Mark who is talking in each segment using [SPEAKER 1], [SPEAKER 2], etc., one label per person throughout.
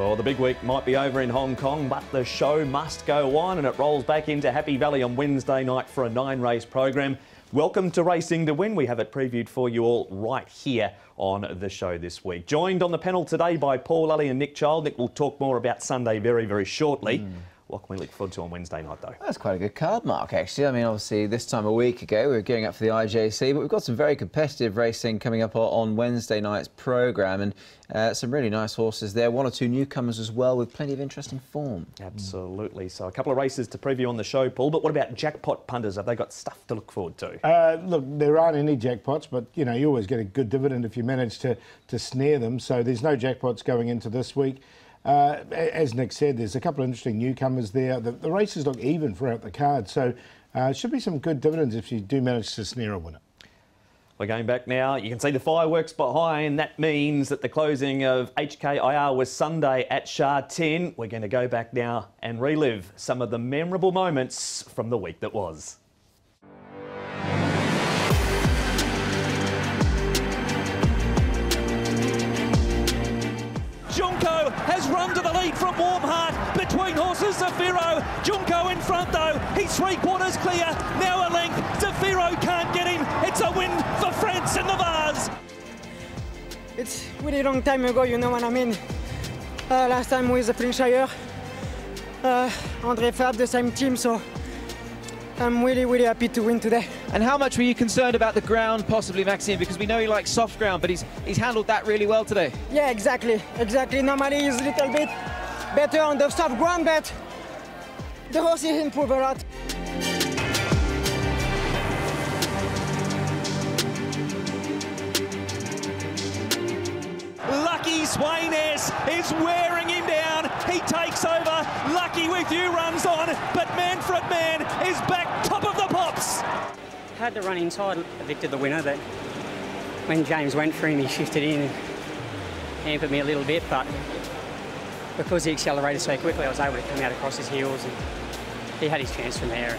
[SPEAKER 1] Well, the big week might be over in Hong Kong, but the show must go on, and it rolls back into Happy Valley on Wednesday night for a 9-race program. Welcome to Racing to Win. We have it previewed for you all right here on the show this week. Joined on the panel today by Paul, Lally and Nick Child. Nick will talk more about Sunday very, very shortly. What can we look forward to on Wednesday night, though?
[SPEAKER 2] That's quite a good card, Mark, actually. I mean, obviously, this time a week ago, we were gearing up for the IJC, but we've got some very competitive racing coming up on Wednesday night's programme, and some really nice horses there. One or two newcomers as well, with plenty of interesting form.
[SPEAKER 1] Absolutely. So a couple of races to preview on the show, Paul, but what about jackpot punters? Have they got stuff to look forward to?
[SPEAKER 3] Look, there aren't any jackpots, but, you know, you always get a good dividend if you manage to snare them. So there's no jackpots going into this week. As Nick said, there's a couple of interesting newcomers there. The races look even throughout the card, so should be some good dividends if you do manage to snare a winner.
[SPEAKER 1] We're going back now. You can see the fireworks behind. That means that the closing of HKIR was Sunday at Sha Tin. We're going to go back now and relive some of the memorable moments from the week that was. Junko has run to the lead from Warm Heart between horses. Zafiro, Junko in front though. He's 3/4 clear. Now a length. Zafiro can't get him. It's a win for France in the Vase.
[SPEAKER 4] It's really long time ago, you know what I mean. Last time with the Flintshire, Andre Fab, the same team, so I'm really happy to win today.
[SPEAKER 5] And how much were you concerned about the ground, possibly, Maxime? Because we know he likes soft ground, but he's handled that really well today.
[SPEAKER 4] Yeah, exactly. Normally he's a little bit better on the soft ground, but the horse has improved a lot.
[SPEAKER 1] Lucky Swainess is wearing him down. He takes over. Lucky with you runs on, but Manfred Man is back top of the pops.
[SPEAKER 6] Had to run inside, evicted the winner. That when James went for him, he shifted in and hampered me a little bit, but because he accelerated so quickly, I was able to come out across his heels, and he had his chance from there.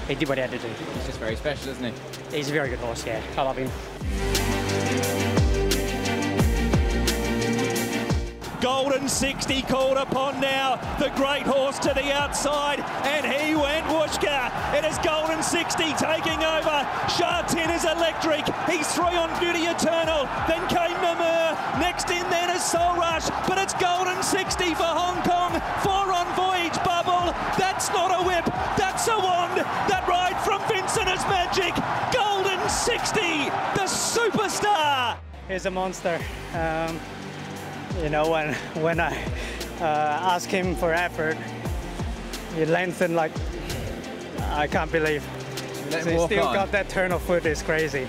[SPEAKER 6] He did what he had to do.
[SPEAKER 5] He's just very special, isn't he?
[SPEAKER 6] He's a very good horse, yeah. I love him.
[SPEAKER 1] Golden 60 called upon now. The great horse to the outside, and he went whooshka. It is Golden 60 taking over. Sha Tin is electric. He's 3 on Beauty Eternal. Then came McNamara. Next in then is Soul Rush, but it's Golden 60 for Hong Kong. 4 on Voyage Bubble. That's not a whip. That's a wand. That ride from Vincent is magic. Golden 60, the superstar.
[SPEAKER 7] He's a monster. You know, when I ask him for effort, he lengthened like I can't believe. He still got that turn of foot. It's crazy.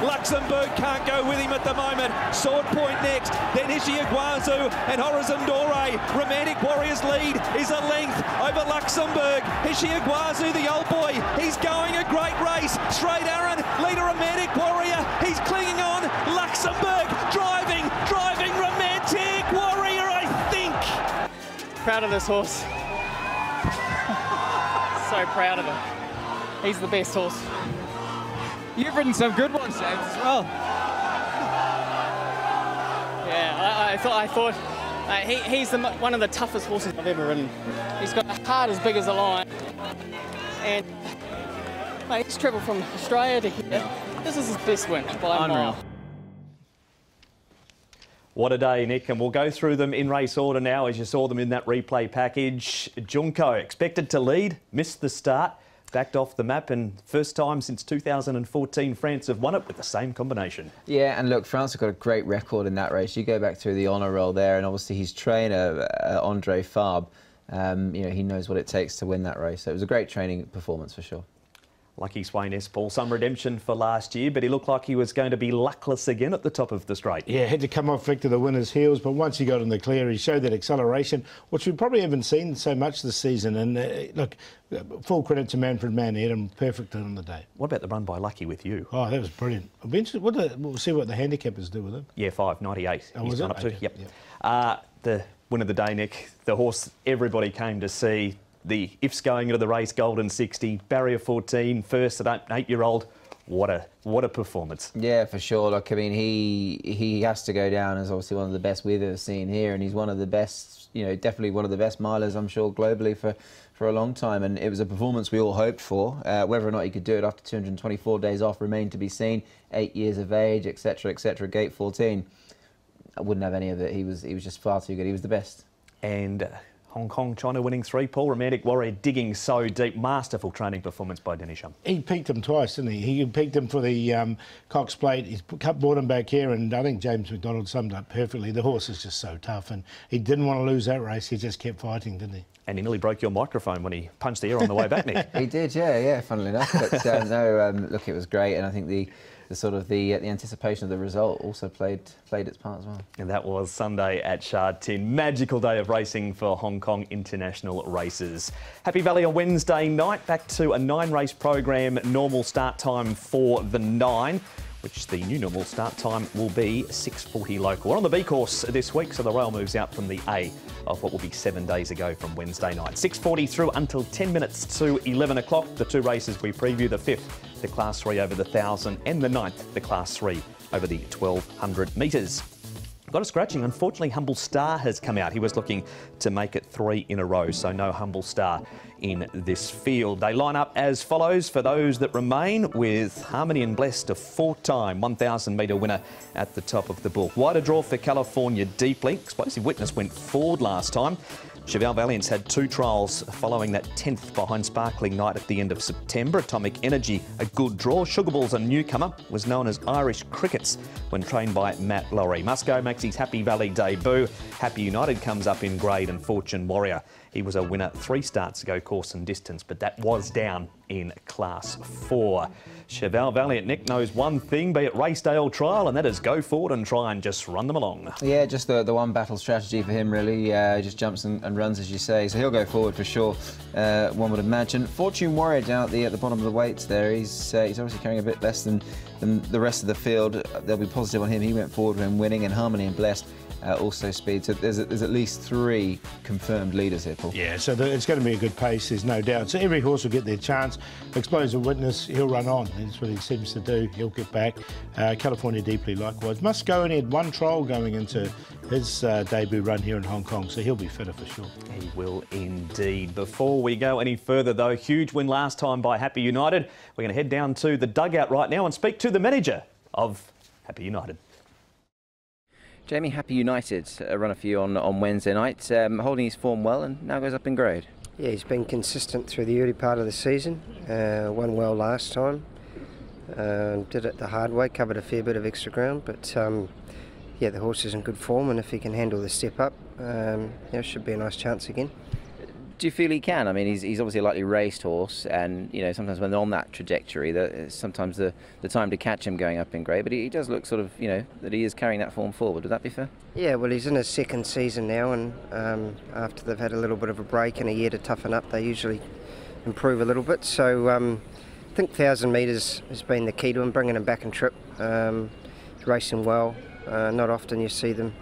[SPEAKER 1] Luxembourg can't go with him at the moment. Sword Point next, then Ishii-Iguazu and Horizon Dore. Romantic Warrior's lead is a length over Luxembourg. Ishii-Iguazu, the old boy, he's going a great race. Straight Aaron, leader Romantic Warrior, he's clinging on. Luxembourg driving Romantic Warrior, I think.
[SPEAKER 7] Proud of this horse. So proud of him. He's the best horse.
[SPEAKER 5] You've ridden some good ones, James, as well.
[SPEAKER 7] Yeah, I thought he's one of the toughest horses I've ever ridden. He's got a heart as big as a lion. And he's travelled from Australia to here. This is his best win by a mile.
[SPEAKER 1] What a day, Nick, and we'll go through them in race order now as you saw them in that replay package. Junko expected to lead, missed the start. Backed off the map, and first time since 2014 France have won it with the same combination.
[SPEAKER 2] Yeah, and look, France have got a great record in that race. You go back through the honour roll there, and obviously his trainer, Andre Fab, you know, he knows what it takes to win that race. So it was a great training performance for sure.
[SPEAKER 1] Lucky Swainess, Paul, some redemption for last year, but he looked like he was going to be luckless again at the top of the straight.
[SPEAKER 3] Yeah, had to come off Victor the winner's heels, but once he got in the clear, he showed that acceleration, which we probably haven't seen so much this season. And look, full credit to Manfred Man, he had him perfect on the day.
[SPEAKER 1] What about the run by Lucky with you?
[SPEAKER 3] Oh, that was brilliant. I'll be interested. We'll see what the handicappers do with him.
[SPEAKER 1] Yeah, 5.98.
[SPEAKER 3] Oh,
[SPEAKER 1] he's
[SPEAKER 3] was
[SPEAKER 1] gone
[SPEAKER 3] it?
[SPEAKER 1] up to.
[SPEAKER 3] Okay.
[SPEAKER 1] Yep. The win of the day, Nick, the horse everybody came to see. the ifs going into the race. Golden 60, barrier 14, first at 8-year-old. What a performance.
[SPEAKER 2] Yeah, for sure. Look, I mean, he has to go down as obviously one of the best we've ever seen here, and he's one of the best, you know, definitely one of the best milers, I'm sure, globally for a long time. And it was a performance we all hoped for. Whether or not he could do it after 224 days off remained to be seen. 8 years of age, etc., etc. Gate 14. I wouldn't have any of it. He was just far too good. He was the best. And Hong Kong, China winning 3, Paul. Romantic Warrior digging so deep. Masterful training performance by Denny Shum.
[SPEAKER 3] He peaked him twice, didn't he? He peaked him for the Cox Plate. He's brought him back here, and I think James McDonald summed up perfectly. The horse is just so tough, and he didn't want to lose that race. He just kept fighting, didn't he?
[SPEAKER 1] And he nearly broke your microphone when he punched the air on the way back, Nick.
[SPEAKER 2] He did, yeah, funnily enough. But look, it was great, and I think the anticipation of the result also played its part as well.
[SPEAKER 1] And that was Sunday at Sha Tin. Magical day of racing for Hong Kong international races. Happy Valley on Wednesday night, back to a 9-race program. Normal start time for the 9, which the new normal start time will be 6:40 local. We're on the B course this week, so the rail moves out from the A of what will be 7 days ago from Wednesday night. 6:40 through until 10 minutes to 11 o'clock. The 2 races we preview: the 5th, the Class 3 over the 1,000, and the 9th, the Class 3 over the 1,200 metres. Got a scratching. Unfortunately, Humble Star has come out. He was looking to make it 3 in a row, so no Humble Star in this field. They line up as follows for those that remain, with Harmony and Blessed, a 4-time 1,000-metre winner at the top of the book. Wider draw for California Deeply. Explosive Witness went forward last time. Cheval Valiant's had 2 trials following that 10th behind Sparkling Night at the end of September. Atomic Energy, a good draw. Sugarball's a newcomer, was known as Irish Crickets when trained by Matt Lowry. Musco makes his Happy Valley debut. Happy United comes up in grade, and Fortune Warrior, he was a winner 3 starts ago, course and distance, but that was down in Class 4. Cheval Valiant, Nick, knows one thing, be it race day or trial, and that is go forward and try and just run them along. Yeah, just the one battle strategy for him, really. Just jumps and runs, as you say, so he'll go forward for sure, one would imagine. Fortune Warrior down at the bottom of the weights there. He's obviously carrying a bit less than the rest of the field. They'll be positive on him. He went forward when winning, and Harmony and Blessed also speed. So there's at least 3 confirmed leaders here, Paul. Yeah, so it's going to be a good pace, there's no doubt. So every horse will get their chance. Explosive Witness, he'll run on. That's what he seems to do. He'll get back. California Deeply likewise. Must go, and he had 1 trial going into his debut run here in Hong Kong, so he'll be fitter for sure. He will indeed. Before we go any further though, huge win last time by Happy United. We're going to head down to the dugout right now and speak to the manager of Happy United.
[SPEAKER 2] Jamie, Happy United, a runner for you on Wednesday night, holding his form well and now goes up in grade.
[SPEAKER 8] Yeah, he's been consistent through the early part of the season, won well last time, did it the hard way, covered a fair bit of extra ground, but yeah, the horse is in good form, and if he can handle the step up, yeah, should be a nice chance again.
[SPEAKER 2] Do you feel he can? I mean, he's obviously a lightly raced horse, and you know, sometimes when they're on that trajectory, sometimes the time to catch him going up in grade. But he does look sort of, you know, that he is carrying that form forward. Would that be fair?
[SPEAKER 8] Yeah, well, he's in his 2nd season now, and after they've had a little bit of a break and a year to toughen up, they usually improve a little bit. So I think 1,000 metres has been the key to him, bringing him back in trip. He's racing well. Not often you see them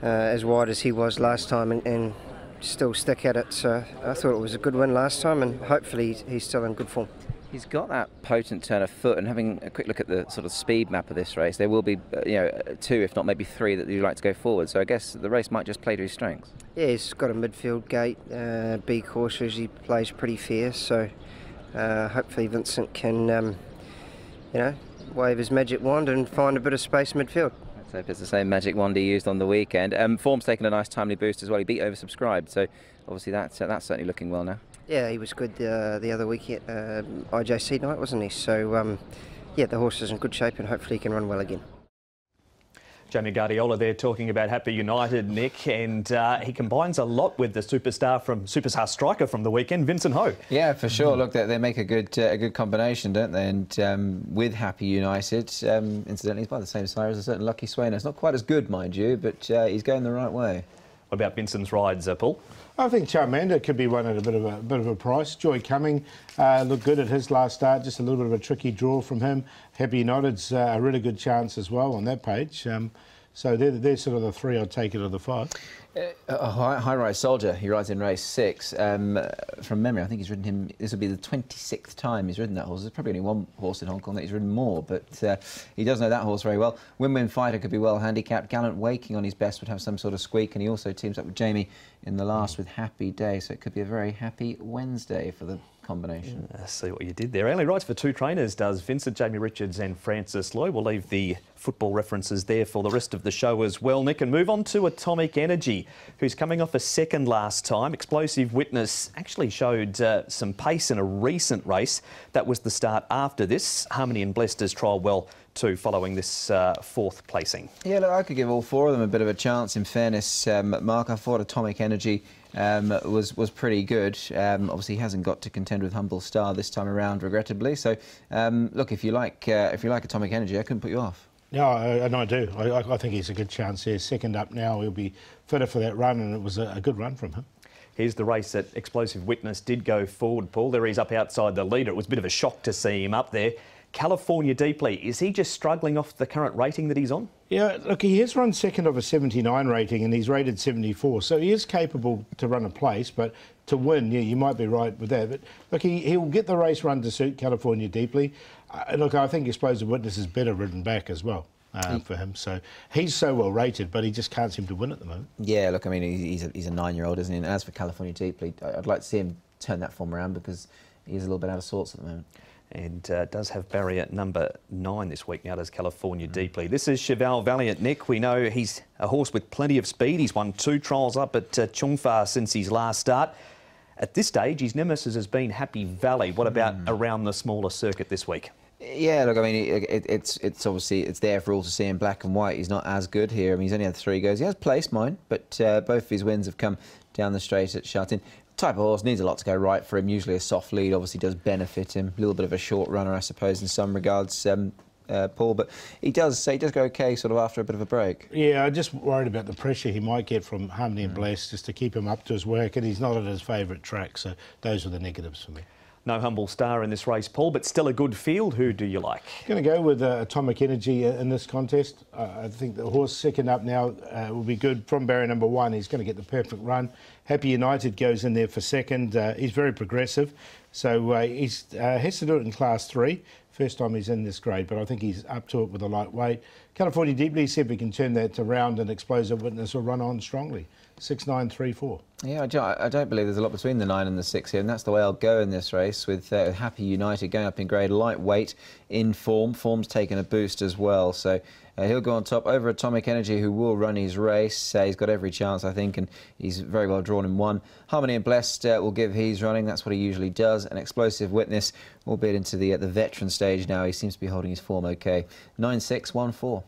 [SPEAKER 8] as wide as he was last time, and still stick at it, so I thought it was a good win last time, and hopefully he's still in good form.
[SPEAKER 2] He's got that potent turn of foot, and having a quick look at the sort of speed map of this race, there will be 2, if not maybe 3, that you'd like to go forward, so I guess the race might just play to his strengths. Yeah,
[SPEAKER 8] he's got a midfield gate, B course usually plays pretty fair, so hopefully Vincent can wave his magic wand and find a bit of space midfield.
[SPEAKER 2] So if it's the same magic wand he used on the weekend. Form's taken a nice timely boost as well. He beat oversubscribed, so obviously that's certainly looking well now.
[SPEAKER 8] Yeah, he was good the other week at IJC night, wasn't he? So yeah, the horse is in good shape, and hopefully he can run well again.
[SPEAKER 1] Jamie Guardiola there talking about Happy United, Nick, and he combines a lot with the superstar striker from the weekend, Vincent Ho. Yeah, for sure. Look, they make a good combination, don't they? And with Happy United, incidentally, he's by the same sire as a certain Lucky Swain. It's not quite as good, mind you, but he's going the right way. What about Vincent's rides, Paul? I think Charmander could be one at a bit of a price. Joy Cumming looked good at his last start. Just a little bit of a tricky draw from him. Happy United's a really good chance as well on that page. So they're sort of the 3 I'd take out of the 5.
[SPEAKER 2] High Rise Soldier, he rides in race 6. From memory, I think he's ridden him, this will be the 26th time he's ridden that horse. There's probably only one horse in Hong Kong that he's ridden more, but he does know that horse very well. Win-Win Fighter could be well handicapped. Gallant Waking on his best would have some sort of squeak, and he also teams up with Jamie in the last with Happy Day, so it could be a very happy Wednesday for the combination.
[SPEAKER 9] See what you did there. Only rides for 2 trainers, does Vincent, Jamie Richards and Francis Loy. We'll leave the football references there for the rest of the show as well, Nick, and move on to Atomic Energy, who's coming off a second last time. Explosive Witness actually showed some pace in a recent race. That was the start after this. Harmony and Blessed does trial well too, following this 4th placing. Yeah, look, I could give all 4 of them a bit of a chance, in fairness. Mark, I thought Atomic Energy was pretty good. Obviously, he hasn't got to contend with Humble Star this time around, regrettably. So, look, if you like Atomic Energy, I couldn't put you off.
[SPEAKER 3] No, and I do. I think he's a good chance here. Second up now, he'll be fitter for that run, and it was a good run from him.
[SPEAKER 9] Here's the race that Explosive Witness did go forward, Paul. There he's up outside the leader. It was a bit of a shock to see him up there. California Deeply, is he just struggling off the current rating that he's on? Yeah, look, he has run second of a 79 rating and he's rated 74, so he is capable to run a place, but to win, yeah, you might be right with that. But look, he'll get the race run to suit California Deeply. Look, I think Explosive Witness is better ridden back as well. For him, so he's so well rated, but he just can't seem to win at the moment. Yeah, look, I mean, he's a 9-year-old, isn't he? And as for California Deeply, I'd like to see him turn that form around because he's a little bit out of sorts at the moment. And does have barrier number 9 this week now, does California Deeply. This is Cheval Valiant, Nick. We know he's a horse with plenty of speed. He's won 2 trials up at Chung Fa since his last start. At this stage, his nemesis has been Happy Valley. What about around the smaller circuit this week? Yeah, look, I mean, it's obviously, it's there for all to see in black and white. He's not as good here. I mean, he's only had 3 goes. He has placed mine, but both of his wins have come down the straight at Sha Tin. Type of horse needs a lot to go right for him. Usually a soft lead obviously does benefit him. A little bit of a short runner, I suppose, in some regards, Paul. But he does go okay sort of after a bit of a break. Yeah, I'm just worried about the pressure he might get from Harmony and Blessed just to keep him up to his work, and he's not at his favourite track, so those are the negatives for me. No Humble Star in this race, Paul, but still a good field. Who do you like? Going to go with Atomic Energy in this contest. I think the horse second up now will be good. From barrier number 1, he's going to get the perfect run. Happy United goes in there for second. He's very progressive, so he has to do it in Class 3. First time he's in this grade, but I think he's up to it with a lightweight. California Deeply, see if we can turn that around, and Explosive Witness will run on strongly. 6-9-3-4. Yeah, I don't believe there's a lot between the 9 and the 6 here, and that's the way I'll go in this race, with Happy United going up in grade, lightweight, in form. Form's taken a boost as well, so he'll go on top over Atomic Energy, who will run his race. He's got every chance, I think, and he's very well drawn in 1. Harmony and Blessed will give his running. That's what he usually does. And Explosive Witness, albeit into the veteran stage now, he seems to be holding his form okay. 9-6-1-4.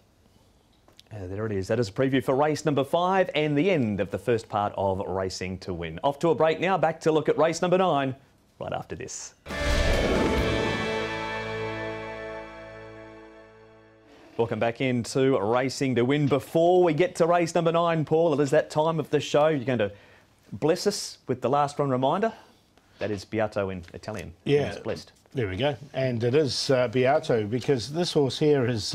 [SPEAKER 9] There it is. That is a preview for race number 5 and the end of the first part of Racing to Win. Off to a break now. Back to look at race number 9 right after this. Welcome back into Racing to Win. Before we get to race number 9, Paul, it is that time of the show. You're going to bless us with the last run reminder. That is Beato in Italian. Yeah. Blessed. There we go. And it is Beato, because this horse here has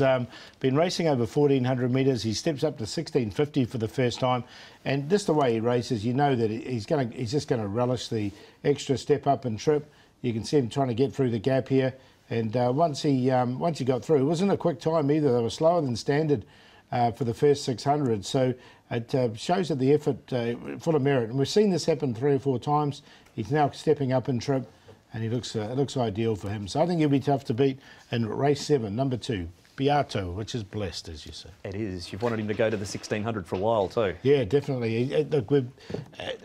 [SPEAKER 9] been racing over 1,400 metres. He steps up to 1,650 for the first time. And just the way he races, you know that he's just going to relish the extra step up and trip. You can see him trying to get through the gap here. And once he got through, it wasn't a quick time either. They were slower than standard for the first 600. So it shows that the effort full of merit. And we've seen this happen 3 or 4 times. He's now stepping up in trip, and he looks it looks ideal for him. So I think he'll be tough to beat in race 7, number 2. Beato, which is Blessed, as you say. It is. You've wanted him to go to the 1,600 for a while too. Yeah, definitely. Look,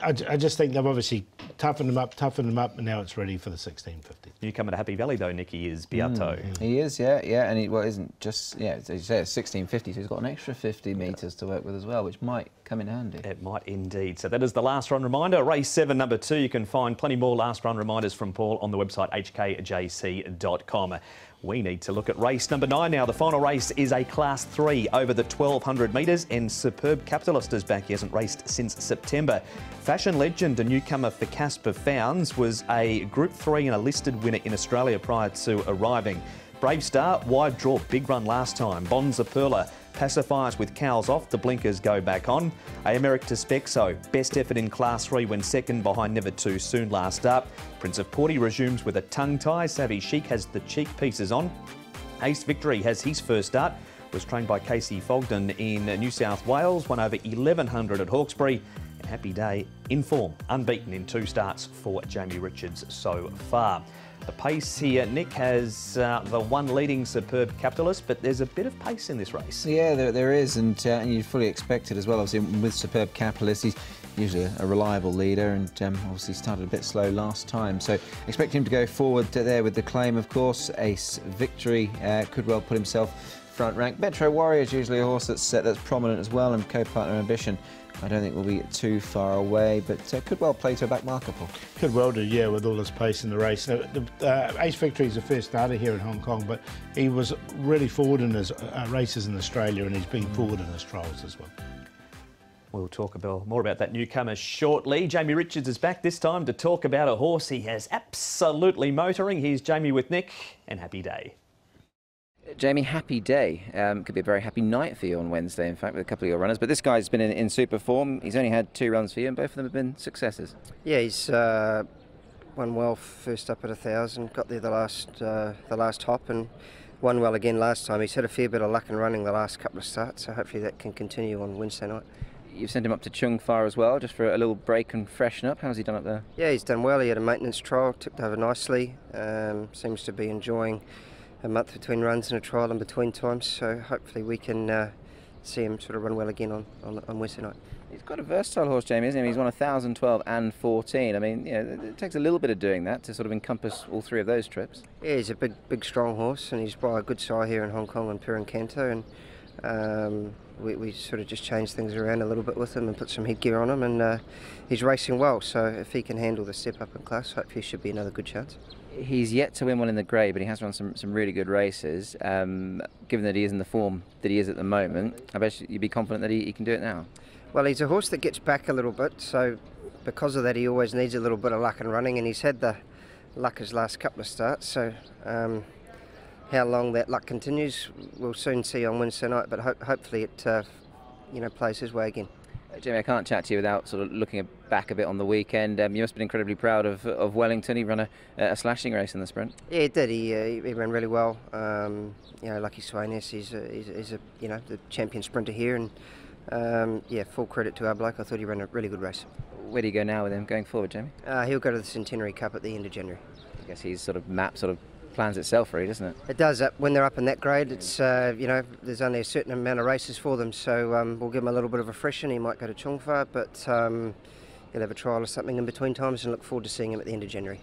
[SPEAKER 9] I just think they've obviously toughened him up, and now it's ready for the 1,650. Newcomer to Happy Valley, though, Nicky, is Beato. He is, yeah, and he isn't just, as you say, it's 1,650, so he's got an extra 50 metres to work with as well, which might come in handy. It might indeed. So that is the last run reminder. Race 7, number 2. You can find plenty more last run reminders from Paul on the website hkjc.com. We need to look at race number 9 now. The final race is a Class 3 over the 1,200 metres, and Superb Capitalist is back. He hasn't raced since September. Fashion Legend, a newcomer for Casper Founds, was a Group 3 and a listed winner in Australia prior to arriving. Brave Star, wide draw, big run last time. Bonza Perla, Pacifiers with cows off, the blinkers go back on. Emeritus Spexo, best effort in Class 3 when second behind Never Too Soon last up. Prince of Porty resumes with a tongue tie. Savvy Chic has the cheek pieces on. Ace Victory has his first start. Was trained by Casey Fogden in New South Wales, won over 1100 at Hawkesbury. And Happy Day in form, unbeaten in 2 starts for Jamie Richards so far. The pace here, Nick, has the one leading Superb Capitalist, but there's a bit of pace in this race.
[SPEAKER 2] Yeah, there is, and you'd fully expect it as well. Obviously, with Superb Capitalist, he's usually a reliable leader, and obviously started a bit slow last time. So expect him to go forward there with the claim, of course. Ace Victory could well put himself front rank. Metro Warrior is usually a horse that's prominent as well, and co-partner Ambition I don't think will be too far away, but could well play to a back marker, Paul.
[SPEAKER 3] Could well do, yeah, with all this pace in the race. Ace Victory is the first starter here in Hong Kong, but he was really forward in his races in Australia, and he's been forward in his trials as well.
[SPEAKER 9] We'll talk more about that newcomer shortly. Jamie Richards is back this time to talk about a horse he has absolutely motoring. Here's Jamie with Nick and Happy Day.
[SPEAKER 2] Jamie, happy day. Could be a very happy night for you on Wednesday, in fact, with a couple of your runners. But this guy's been in super form. He's only had 2 runs for you, and both of them have been successes.
[SPEAKER 8] Yeah, he's won well first up at 1,000, got there the last hop, and won well again last time. He's had a fair bit of luck in running the last couple of starts, so hopefully that can continue on Wednesday night.
[SPEAKER 2] You've sent him up to Chung Far as well, just for a little break and freshen up. How's he done up there?
[SPEAKER 8] Yeah, he's done well. He had a maintenance trial, tipped over nicely. Seems to be enjoying a month between runs and a trial in between times, so hopefully we can see him sort of run well again on Wednesday night.
[SPEAKER 2] He's got a versatile horse, Jamie, isn't he? He's won 1,000, 12 and 14. I mean, you know, it takes a little bit of doing that to sort of encompass all 3 of those trips.
[SPEAKER 8] Yeah, he's a big strong horse, and he's by a good sire here in Hong Kong on Pirancanto, and we sort of just changed things around a little bit with him and put some headgear on him, and he's racing well, so if he can handle the step up in class, hopefully should be another good chance.
[SPEAKER 2] He's yet to win one in the grey, but he has run some really good races. Given that he is in the form that he is at the moment, I bet you'd be confident that he can do it now.
[SPEAKER 8] Well, he's a horse that gets back a little bit, so because of that he always needs a little bit of luck in running, and he's had the luck his last couple of starts, so how long that luck continues we'll soon see on Wednesday night, but hopefully it plays his way again.
[SPEAKER 2] Jamie, I can't chat to you without sort of looking back a bit on the weekend. You must have been incredibly proud of Wellington. He ran a slashing race in the sprint.
[SPEAKER 8] Yeah, he did. He ran really well. Lucky Swainess, he's a the champion sprinter here, and full credit to our bloke. I thought he ran a really good race.
[SPEAKER 2] Where do you go now with him going forward, Jamie?
[SPEAKER 8] He'll go to the Centenary Cup at the end of January.
[SPEAKER 2] I guess his sort of map plans itself for you, doesn't it?
[SPEAKER 8] It does. When they're up in that grade, it's there's only a certain amount of races for them, so we'll give him a little bit of a freshen. He might go to Chongfa, but he'll have a trial or something in between times, and look forward to seeing him at the end of January.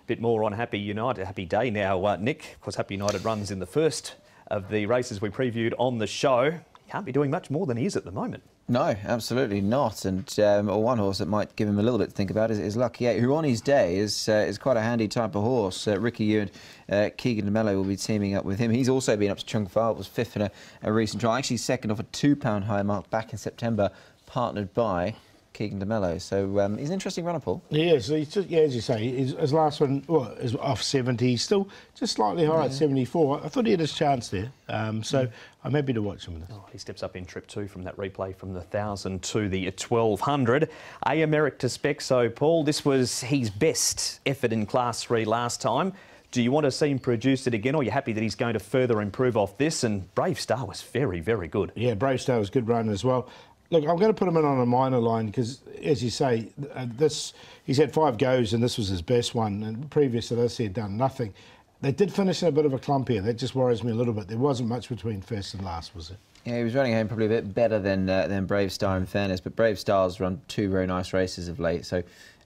[SPEAKER 9] Bit more on Happy United, Happy Day now, Nick. Of course, Happy United runs in the first of the races we previewed on the show. Can't be doing much more than he is at the moment.
[SPEAKER 2] No, absolutely not. And one horse that might give him a little bit to think about is Lucky 8, who on his day is quite a handy type of horse. Ricky Yu and Keegan DeMello will be teaming up with him. He's also been up to Chung Fa, was 5th in a recent trial. Actually second off a £2 high mark back in September, partnered by Keegan DeMello. So he's an interesting runner, Paul.
[SPEAKER 3] Yeah, so he's just, as you say, his last one is off 70. He's still just slightly higher at 74. I thought he had his chance there, so I'm happy to watch him with this.
[SPEAKER 9] He steps up in trip 2 from that replay from the 1,000 to the 1,200. Emeritus Spexo, Paul, this was his best effort in Class 3 last time. Do you want to see him produce it again, or are you happy that he's going to further improve off this? And Brave Star was very, very good.
[SPEAKER 3] Yeah, Brave Star was a good run as well. Look, I'm going to put him in on a minor line because, as you say, he's had 5 goes and this was his best one. And previous to this, he had done nothing. They did finish in a bit of a clump here. That just worries me a little bit. There wasn't much between first and last, was it?
[SPEAKER 2] Yeah, he was running home probably a bit better than Brave Star, in fairness. But Brave Star's run 2 very nice races of late, so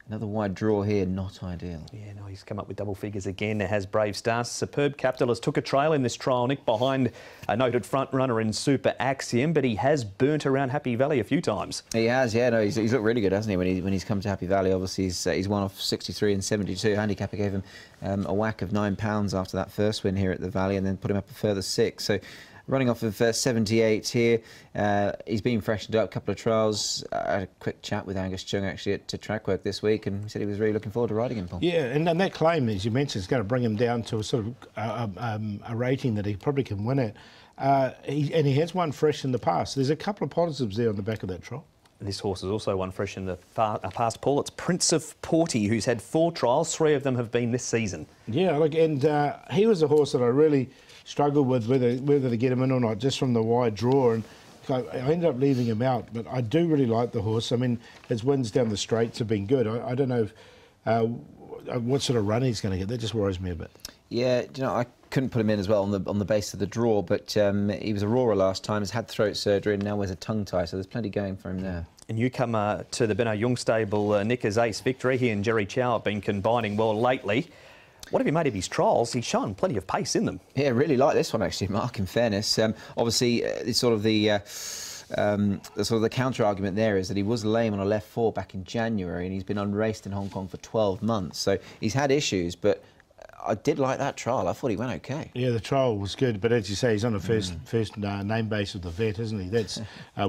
[SPEAKER 2] another wide draw here, not ideal.
[SPEAKER 9] Yeah, no, he's come up with double figures again. It has Brave Star. Superb Capitalist took a trail in this trial, Nick, behind a noted front runner in Super Axiom, but he has burnt around Happy Valley a few times.
[SPEAKER 2] He has, yeah. No, he's looked really good, hasn't he? When he's come to Happy Valley, obviously he's won off 63 and 72. Handicapper gave him a whack of £9 after that first win here at the Valley, and then put him up a further 6. So running off of 78 here. He's been freshened up, a couple of trials. I had a quick chat with Angus Chung actually at Track Work this week, and he said he was really looking forward to riding him, Paul.
[SPEAKER 3] Yeah, and that claim, as you mentioned, is going to bring him down to a sort of a rating that he probably can win at. He has won fresh in the past. There's a couple of positives there on the back of that trial.
[SPEAKER 9] This horse has also won fresh in the past, Paul. It's Prince of Porty, who's had 4 trials. 3 of them have been this season. Yeah,
[SPEAKER 3] look, and he was a horse that I really struggled with whether to get him in or not, just from the wide draw. And I ended up leaving him out, but I do really like the horse. I mean, his wins down the straights have been good. I don't know what sort of run he's going to get. That just worries me a bit.
[SPEAKER 2] Yeah, you know, I couldn't put him in as well on the base of the draw, but he was a roarer last time, has had throat surgery and now wears a tongue tie, so there's plenty going for him there.
[SPEAKER 9] And you come to the Benno Jung stable, Nick's ace victory. He and Jerry Chow have been combining well lately. What have you made of his trials? He's shown plenty of pace in them.
[SPEAKER 2] Yeah, really like this one actually, Mark, in fairness. Obviously, it's sort of the counter argument there is that he was lame on a left 4 back in January and he's been unraced in Hong Kong for 12 months. So he's had issues, but I did like that trial. I thought he went okay.
[SPEAKER 3] Yeah, the trial was good, but as you say, he's on the first name base of the vet, isn't he? That's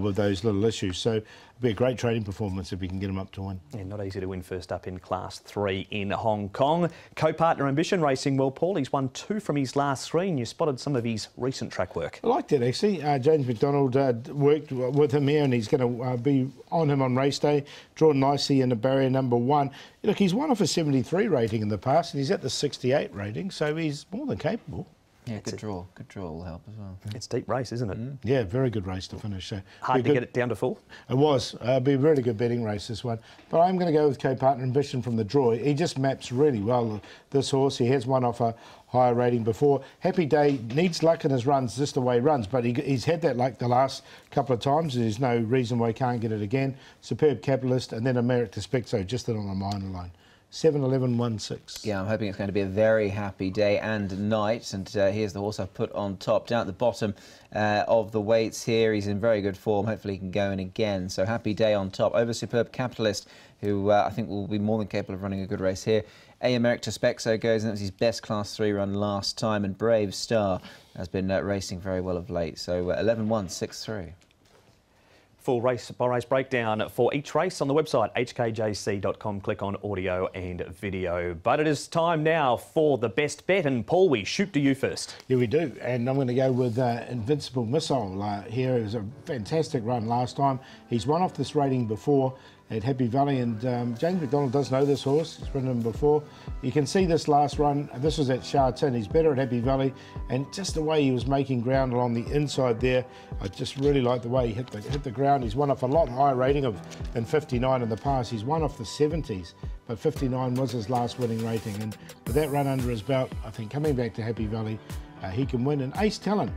[SPEAKER 3] with those little issues. So it'll be a great trading performance if we can get him up to win.
[SPEAKER 9] Yeah, not easy to win first up in Class 3 in Hong Kong. Co-partner Ambition racing well, Paul. He's won 2 from his last 3, and you spotted some of his recent track work.
[SPEAKER 3] I like that, actually. James McDonald worked with him here, and he's going to be on him on race day, drawn nicely in the barrier number 1. Look, he's won off a 73 rating in the past, and he's at the 68 rating, so he's more than capable.
[SPEAKER 2] Yeah, good draw. Good draw will help as well.
[SPEAKER 9] It's a deep race, isn't it?
[SPEAKER 3] Yeah, very good race to finish. So
[SPEAKER 9] hard to get it down to full?
[SPEAKER 3] It was. Be a really good betting race, this one. But I'm going to go with co-partner Ambition from the draw. He just maps really well, this horse. He has won off a higher rating before. Happy Day needs luck in his runs, just the way he runs, but he's had that luck the last couple of times. There's no reason why he can't get it again. Superb Capitalist, and then a Merit to Spexo, just on a minor line. 7-11-1-6.
[SPEAKER 2] Yeah, I'm hoping it's going to be a very happy day and night. And here's the horse I've put on top. Down at the bottom of the weights here, he's in very good form. Hopefully he can go in again. So Happy Day on top. Over Superb Capitalist, who I think will be more than capable of running a good race here. America Spexo goes in. That was his best Class 3 run last time. And Brave Star has been racing very well of late. So 11-1-6-3.
[SPEAKER 9] Full race-by-race breakdown for each race on the website, hkjc.com. Click on audio and video. But it is time now for the best bet. And Paul, we shoot to you first.
[SPEAKER 3] Yeah, we do. And I'm going to go with Invincible Missile here. It was a fantastic run last time. He's won off this rating before at Happy Valley, and James McDonald does know this horse. He's ridden him before. You can see this last run. This was at Sha Tin. He's better at Happy Valley, and just the way he was making ground along the inside there, I just really like the way he hit the ground. He's won off a lot higher rating than 59 in the past. He's won off the 70s, but 59 was his last winning rating, and with that run under his belt, I think coming back to Happy Valley, he can win. And Ace Talon,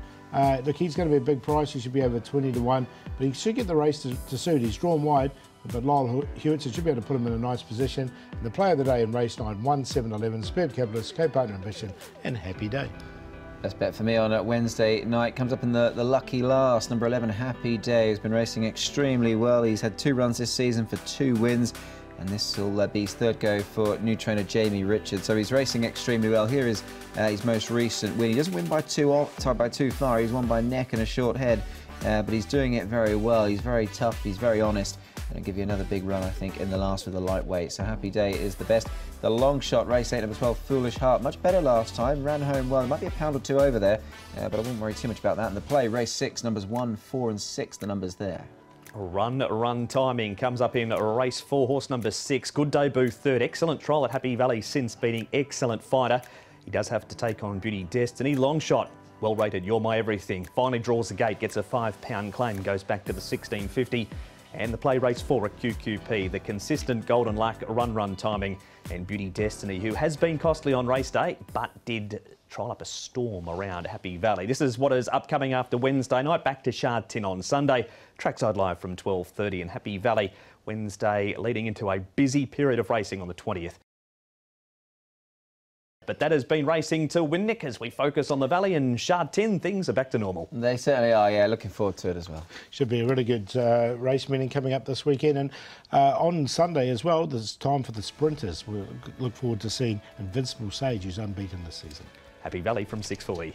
[SPEAKER 3] look, he's going to be a big price. He should be over 20-1, but he should get the race to suit. He's drawn wide, but Lyle Hewitson should be able to put him in a nice position. And the player of the day in race 9, 1-7-11, Superb Capitalist, co-partner Ambition, and Happy Day.
[SPEAKER 2] Best bet for me on Wednesday night comes up in the lucky last. Number 11, Happy Day, has been racing extremely well. He's had 2 runs this season for 2 wins. And this will be his 3rd go for new trainer Jamie Richards. So he's racing extremely well. Here is his most recent win. He doesn't win by too far. He's won by neck and a short head, but he's doing it very well. He's very tough. He's very honest. And I'll give you another big run, I think, in the last with the lightweight. So Happy Day is the best. The long shot race 8, number 12, Foolish Heart, much better last time. Ran home well. There might be a pound or 2 over there, but I wouldn't worry too much about that. And the play, race 6, numbers 1, 4, and 6. The numbers there.
[SPEAKER 9] Run timing comes up in race 4, horse number 6. Good debut 3rd. Excellent trial at Happy Valley since beating excellent fighter. He does have to take on Beauty Destiny. Long shot, well rated, You're My Everything. Finally draws the gate, gets a £5 claim, goes back to the 16.50. And the play race 4 at QQP. The consistent Golden Luck, run timing, and Beauty Destiny, who has been costly on race day, but did trial up a storm around Happy Valley. This is what is upcoming after Wednesday night. Back to Sha Tin on Sunday. Trackside live from 12:30 in Happy Valley. Wednesday leading into a busy period of racing on the 20th. But that has been racing to win, Nick, as we focus on the Valley and Sha Tin. Things are back to normal.
[SPEAKER 2] They certainly are, yeah. Looking forward to it as well.
[SPEAKER 3] Should be a really good race meeting coming up this weekend. And on Sunday as well, there's time for the sprinters. We'll look forward to seeing Invincible Sage, who's unbeaten this season.
[SPEAKER 9] Happy Valley from 6 for E.